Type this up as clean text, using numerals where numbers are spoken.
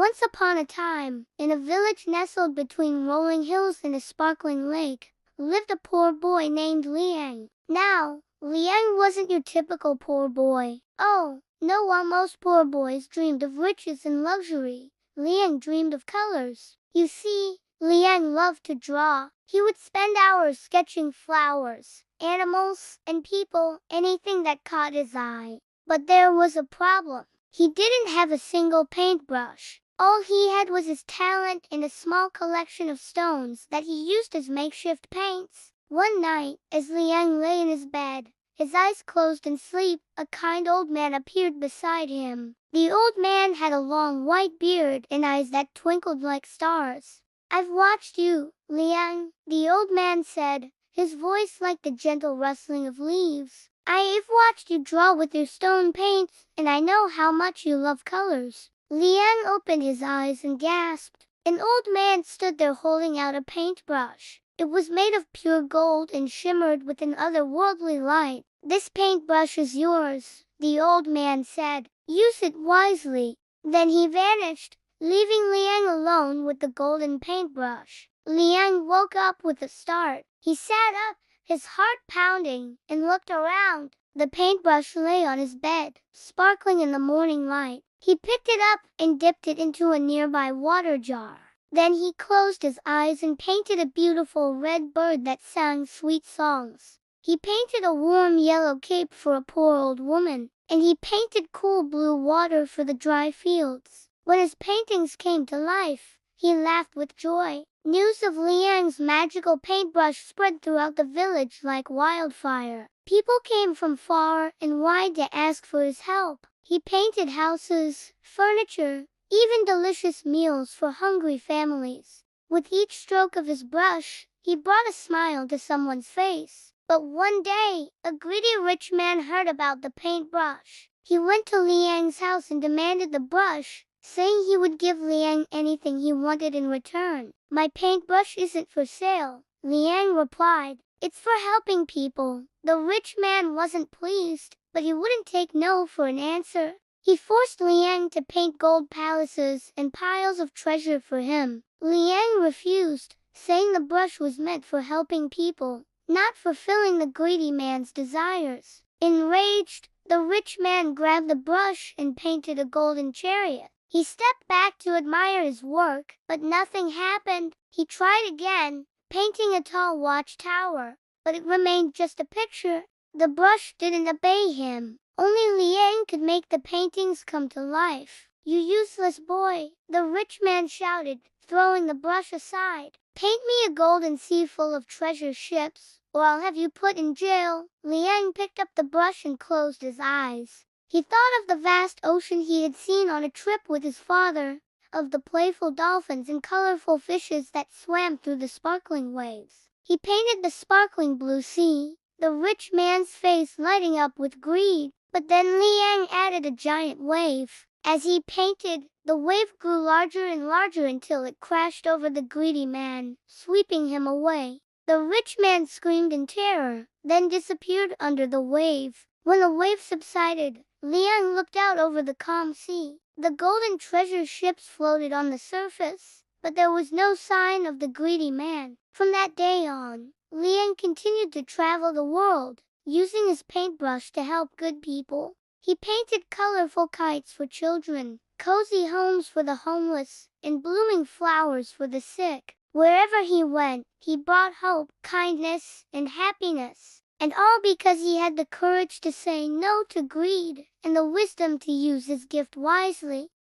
Once upon a time, in a village nestled between rolling hills and a sparkling lake, lived a poor boy named Liang. Now, Liang wasn't your typical poor boy. Oh, no, while most poor boys dreamed of riches and luxury, Liang dreamed of colors. You see, Liang loved to draw. He would spend hours sketching flowers, animals, and people, anything that caught his eye. But there was a problem. He didn't have a single paintbrush. All he had was his talent and a small collection of stones that he used as makeshift paints. One night, as Liang lay in his bed, his eyes closed in sleep, a kind old man appeared beside him. The old man had a long white beard and eyes that twinkled like stars. "I've watched you, Liang," the old man said, his voice like the gentle rustling of leaves. "I've watched you draw with your stone paints, and I know how much you love colors." Liang opened his eyes and gasped. An old man stood there holding out a paintbrush. It was made of pure gold and shimmered with an otherworldly light. "This paintbrush is yours," the old man said. "Use it wisely." Then he vanished, leaving Liang alone with the golden paintbrush. Liang woke up with a start. He sat up, his heart pounding, and looked around. The paintbrush lay on his bed, sparkling in the morning light. He picked it up and dipped it into a nearby water jar. Then he closed his eyes and painted a beautiful red bird that sang sweet songs. He painted a warm yellow cape for a poor old woman, and he painted cool blue water for the dry fields. When his paintings came to life, he laughed with joy. News of Liang's magical paintbrush spread throughout the village like wildfire. People came from far and wide to ask for his help. He painted houses, furniture, even delicious meals for hungry families. With each stroke of his brush, he brought a smile to someone's face. But one day, a greedy rich man heard about the paintbrush. He went to Liang's house and demanded the brush, saying he would give Liang anything he wanted in return. "My paintbrush isn't for sale," Liang replied. "It's for helping people." The rich man wasn't pleased, but he wouldn't take no for an answer. He forced Liang to paint gold palaces and piles of treasure for him. Liang refused, saying the brush was meant for helping people, not fulfilling the greedy man's desires. Enraged, the rich man grabbed the brush and painted a golden chariot. He stepped back to admire his work, but nothing happened. He tried again, painting a tall watchtower, but it remained just a picture. The brush didn't obey him. Only Liang could make the paintings come to life. "You useless boy," the rich man shouted, throwing the brush aside. "Paint me a golden sea full of treasure ships, or I'll have you put in jail." Liang picked up the brush and closed his eyes. He thought of the vast ocean he had seen on a trip with his father, of the playful dolphins and colorful fishes that swam through the sparkling waves. He painted the sparkling blue sea, the rich man's face lighting up with greed. But then Liang added a giant wave. As he painted, the wave grew larger and larger until it crashed over the greedy man, sweeping him away. The rich man screamed in terror, then disappeared under the wave. When the wave subsided, Liang looked out over the calm sea. The golden treasure ships floated on the surface, but there was no sign of the greedy man. From that day on, Liang continued to travel the world, using his paintbrush to help good people. He painted colorful kites for children, cozy homes for the homeless, and blooming flowers for the sick. Wherever he went, he brought hope, kindness, and happiness. And all because he had the courage to say no to greed, and the wisdom to use his gift wisely.